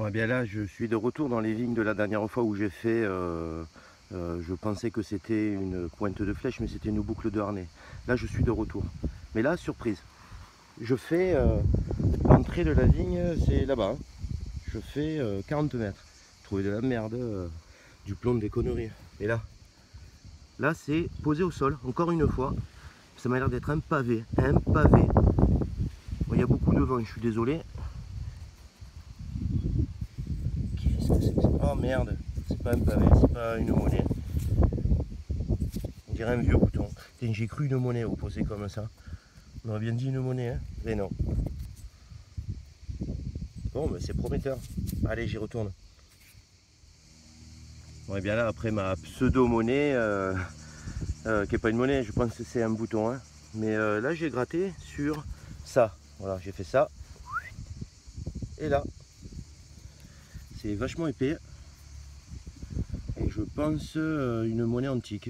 Bon, eh bien là, je suis de retour dans les vignes de la dernière fois où j'ai fait. Je pensais que c'était une pointe de flèche, mais c'était une boucle de harnais. Là, je suis de retour. Mais là, surprise. Je fais l'entrée de la vigne, c'est là-bas. Hein. Je fais 40 mètres. Trouver de la merde, du plomb, des conneries. Et là, c'est posé au sol, encore une fois. Ça m'a l'air d'être un pavé. Un pavé. Bon, il y a beaucoup de vent, je suis désolé. Qu'est-ce que c'est que ça? Oh merde, c'est pas un pavé, c'est pas une monnaie. On dirait un vieux bouton. J'ai cru une monnaie opposée comme ça. On aurait bien dit une monnaie, hein? Mais non. Bon, mais c'est prometteur. Allez, j'y retourne. Bon, et bien là, après ma pseudo-monnaie, qui n'est pas une monnaie, je pense que c'est un bouton. Hein. Mais là, j'ai gratté sur ça. Voilà, j'ai fait ça. Et là, c'est vachement épais. Et je pense une monnaie antique.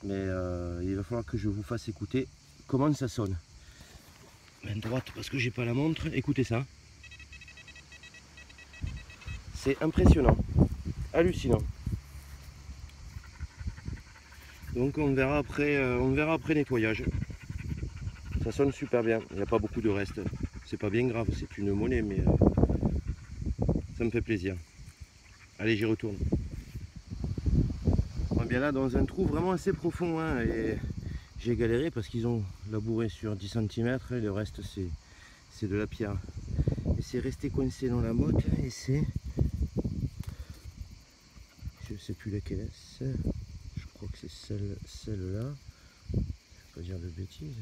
Mais il va falloir que je vous fasse écouter comment ça sonne. Main droite parce que j'ai pas la montre. Écoutez ça. C'est impressionnant. Hallucinant. Donc on verra après nettoyage. Ça sonne super bien. Il n'y a pas beaucoup de reste. C'est pas bien grave. C'est une monnaie mais ça me fait plaisir. Allez, j'y retourne. On est bien là dans un trou vraiment assez profond. Hein, et j'ai galéré parce qu'ils ont labouré sur 10 cm et le reste c'est de la pierre. Et c'est resté coincé dans la motte et c'est... Je sais plus laquelle est. Je crois que c'est celle-là. Je ne vais pas dire de bêtises.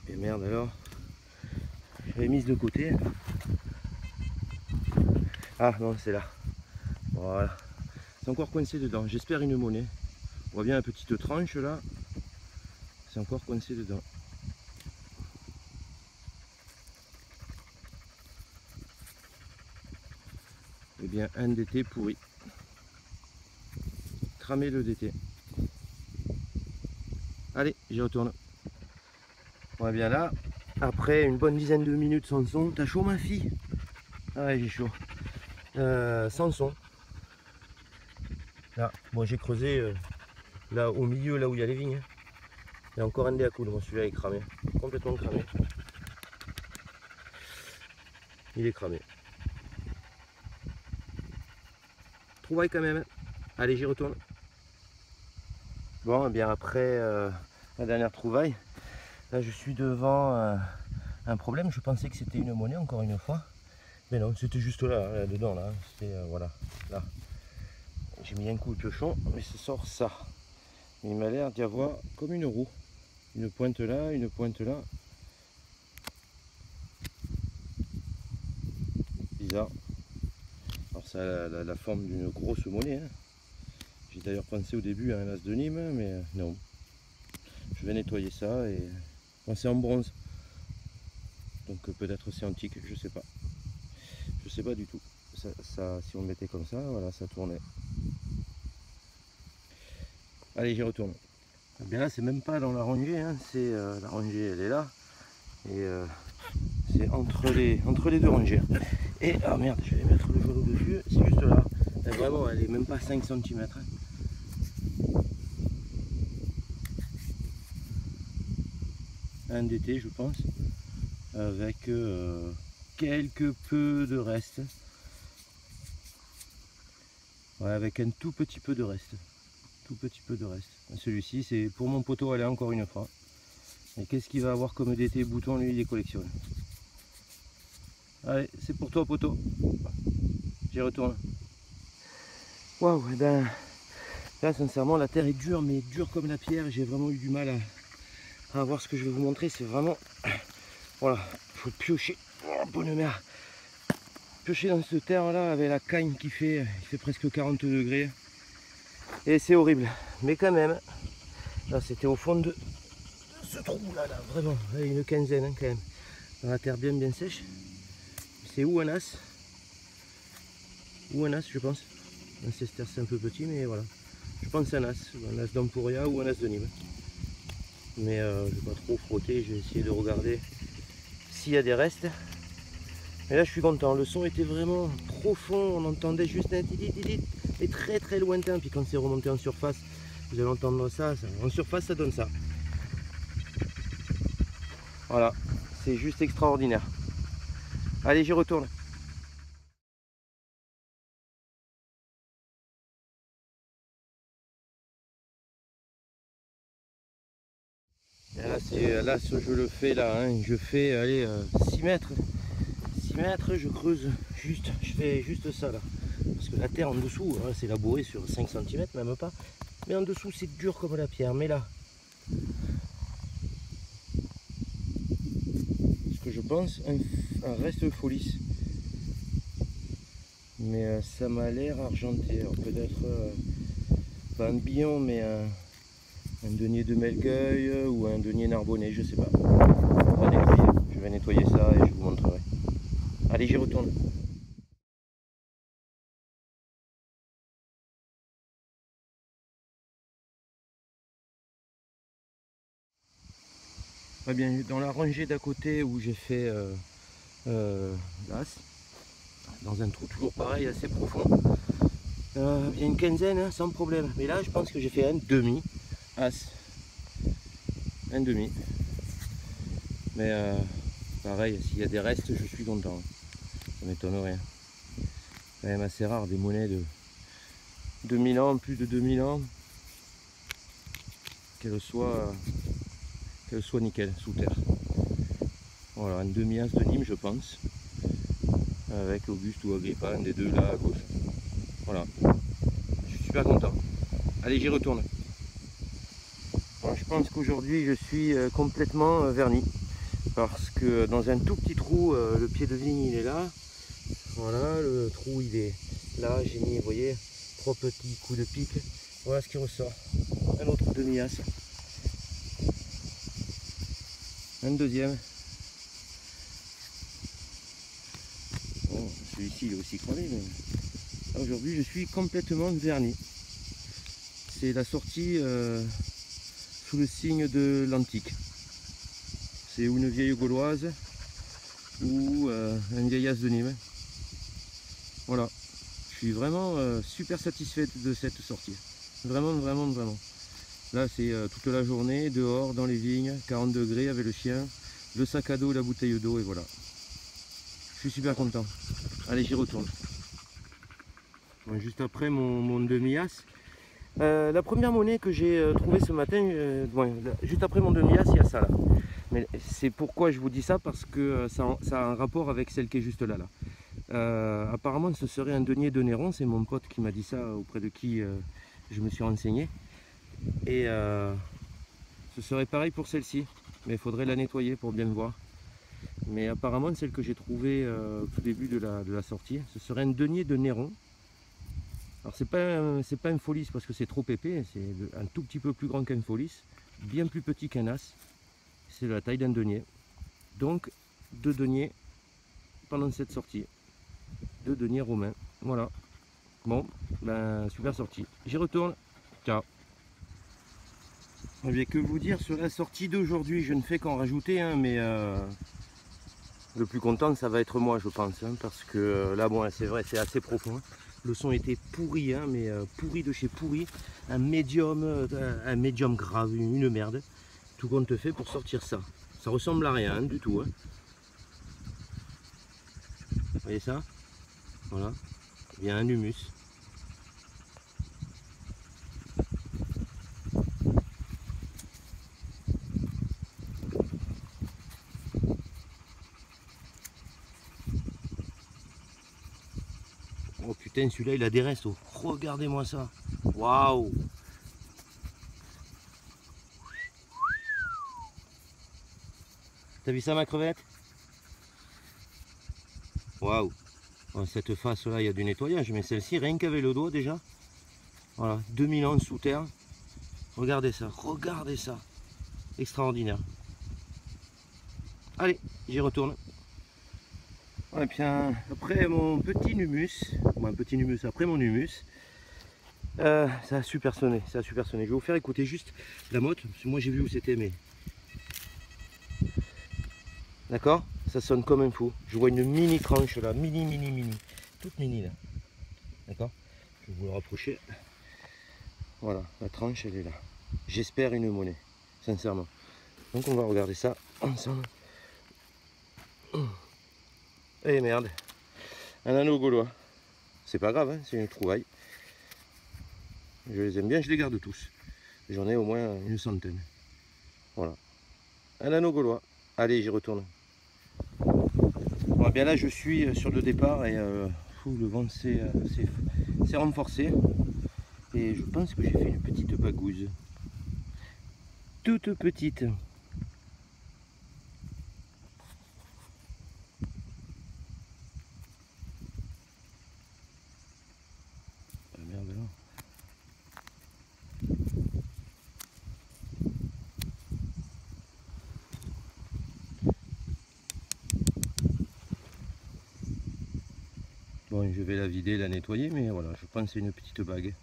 Et merde alors. J'avais mise de côté. Ah non, c'est là. Voilà. C'est encore coincé dedans. J'espère une monnaie. On voit bien la petite tranche là. C'est encore coincé dedans. Eh bien, un DT pourri. Cramer le DT. Allez, j'y retourne. On est bien là. Après une bonne dizaine de minutes sans son. T'as chaud ma fille? Ah ouais, j'ai chaud. Sans son. Là, bon, j'ai creusé là au milieu, là où il y a les vignes. Il y a encore un dé à coudre. Celui-là est cramé. Complètement cramé. Il est cramé. Trouvaille quand même. Allez, j'y retourne. Bon, et bien après la dernière trouvaille, là je suis devant un problème. Je pensais que c'était une monnaie encore une fois. Mais non, c'était juste là, dedans, là. C'était, voilà, là. J'ai mis un coup de piochon, mais ça sort ça. Il m'a l'air d'y avoir comme une roue. Une pointe là, une pointe là. Bizarre. Alors ça a la forme d'une grosse monnaie. Hein. J'ai d'ailleurs pensé au début à un as de Nîmes, mais non. Je vais nettoyer ça et... Bon, c'est en bronze. Donc peut-être c'est antique, je sais pas. Je sais pas du tout. Ça, si on le mettait comme ça, voilà, ça tournait. Allez, j'y retourne. Eh bien là, c'est même pas dans la rangée, hein. C'est la rangée, elle est là. Et c'est entre les deux rangées. Et, ah merde, je vais mettre le genou dessus, c'est juste là. Et vraiment, elle est même pas 5 cm. Hein. Un DT, je pense, avec quelques peu de reste. Ouais, avec un tout petit peu de reste. Tout petit peu de reste. Celui-ci, c'est pour mon poteau, aller encore une fois. Et qu'est-ce qu'il va avoir comme DT bouton, lui, il les collectionne. Allez, c'est pour toi, poteau. J'y retourne. Waouh, ben là, sincèrement, la terre est dure, mais dure comme la pierre. J'ai vraiment eu du mal à voir ce que je vais vous montrer. C'est vraiment, voilà, il faut piocher. Oh, bonne mère. Piocher dans cette terre là avec la cagne il fait presque 40 degrés. Et c'est horrible. Mais quand même, là, c'était au fond de ce trou là, vraiment, une quinzaine hein, quand même. Dans la terre bien sèche. C'est ou un as, je pense. Un Cester c'est un peu petit, mais voilà. Je pense un as d'Emporia ou un as de Nîmes. Mais je ne vais pas trop frotter, je vais essayer de regarder s'il y a des restes. Et là je suis content, le son était vraiment profond, on entendait juste un titi mais très très lointain. Puis quand c'est remonté en surface, vous allez entendre ça, en surface ça donne ça. Voilà, c'est juste extraordinaire. Allez, j'y retourne. Et là, je le fais là, hein, je fais allez, 6 mètres. 6 mètres, je creuse juste, je fais juste ça là. Parce que la terre en dessous, hein, c'est labouré sur 5 cm, même pas. Mais en dessous, c'est dur comme la pierre. Mais là, ce que je pense, un reste folis. Mais ça m'a l'air argenté. Alors peut-être pas un billon, mais un denier de Melgueil ou un denier narbonnais, je sais pas. On va nettoyer. Je vais nettoyer ça et je vous montrerai. Allez, j'y retourne. Très bien, dans la rangée d'à côté où j'ai fait l'as, dans un trou toujours pareil, assez profond, il y a une quinzaine, hein, sans problème. Mais là, je pense que j'ai fait un demi as. Un demi. Mais pareil, s'il y a des restes, je suis content. Ça m'étonnerait. C'est quand même assez rare des monnaies de 2000 ans, plus de 2000 ans, qu'elles soient nickel sous terre. Voilà, un demi-as de Nîmes, je pense, avec Auguste ou Agrippa, un des deux là à gauche. Voilà, je suis super content. Allez, j'y retourne. Bon, je pense qu'aujourd'hui je suis complètement verni, parce que dans un tout petit trou, le pied de vigne il est là. Voilà, le trou il est là, j'ai mis, vous voyez, 3 petits coups de pique. Voilà ce qui ressort. Un autre demi-as. Un deuxième. Bon, celui-ci il est aussi cramé, mais aujourd'hui je suis complètement verni. C'est la sortie sous le signe de l'antique. C'est ou une vieille gauloise ou un vieil as de Nîmes. Voilà, je suis vraiment super satisfait de cette sortie. Vraiment, vraiment, vraiment. Là, c'est toute la journée, dehors, dans les vignes, 40 degrés avec le chien, le sac à dos, la bouteille d'eau, et voilà. Je suis super content. Allez, j'y retourne. Bon, juste après mon demi-as. La première monnaie que j'ai trouvée ce matin, juste après mon demi-as, il y a ça là. Mais c'est pourquoi je vous dis ça, parce que ça a un rapport avec celle qui est juste là. Apparemment, ce serait un denier de Néron. C'est mon pote qui m'a dit ça, auprès de qui je me suis renseigné. Et ce serait pareil pour celle-ci, mais il faudrait la nettoyer pour bien voir. Mais apparemment, celle que j'ai trouvée au tout début de la sortie, ce serait un denier de Néron. Alors c'est pas un folis parce que c'est trop épais, c'est un tout petit peu plus grand qu'un folis, bien plus petit qu'un as. C'est de la taille d'un denier. Donc 2 deniers pendant cette sortie. 2 deniers romains. Voilà. Bon, ben super sortie. J'y retourne. Ciao. Je vais que vous dire sur la sortie d'aujourd'hui, je ne fais qu'en rajouter, hein, mais le plus content ça va être moi, je pense, hein, parce que là bon, c'est vrai, c'est assez profond. Hein. Le son était pourri, hein, mais pourri de chez pourri, un médium grave, une merde. Tout compte fait pour sortir ça. Ça ressemble à rien, hein, du tout. Hein. Vous voyez ça? Voilà. Il y a un humus. Oh putain, celui-là il a des restes. Oh. Regardez-moi ça. Waouh! T'as vu ça ma crevette? Waouh! Oh, cette face là il y a du nettoyage, mais celle-ci rien qu'avec le doigt déjà. Voilà, 2000 ans sous terre. Regardez ça, regardez ça. Extraordinaire. Allez, j'y retourne. Et puis après mon petit humus, après mon humus, ça a super sonné, ça a super sonné. Je vais vous faire écouter juste la motte, parce que moi j'ai vu où c'était, mais D'accord? Ça sonne comme un fou. Je vois une mini tranche là, mini. Toute mini là. D'accord? Je vais vous le rapprocher. Voilà, la tranche elle est là. J'espère une monnaie, sincèrement. Donc on va regarder ça ensemble. Eh merde, un anneau gaulois. C'est pas grave, hein, c'est une trouvaille. Je les aime bien, je les garde tous. J'en ai au moins une centaine. Voilà. Un anneau gaulois. Allez, j'y retourne. Bon, bien là, je suis sur le départ et le vent s'est renforcé. Et je pense que j'ai fait une petite bagouze. Toute petite. Ah, merde alors. Bon, je vais la vider, la nettoyer, mais voilà, je pense que c'est une petite bague.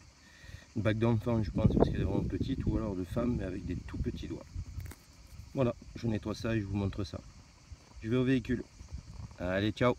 Une bague d'enfant, je pense, parce qu'elle est vraiment petite, ou alors de femme, mais avec des tout petits doigts. Voilà, je nettoie ça et je vous montre ça. Je vais au véhicule. Allez, ciao!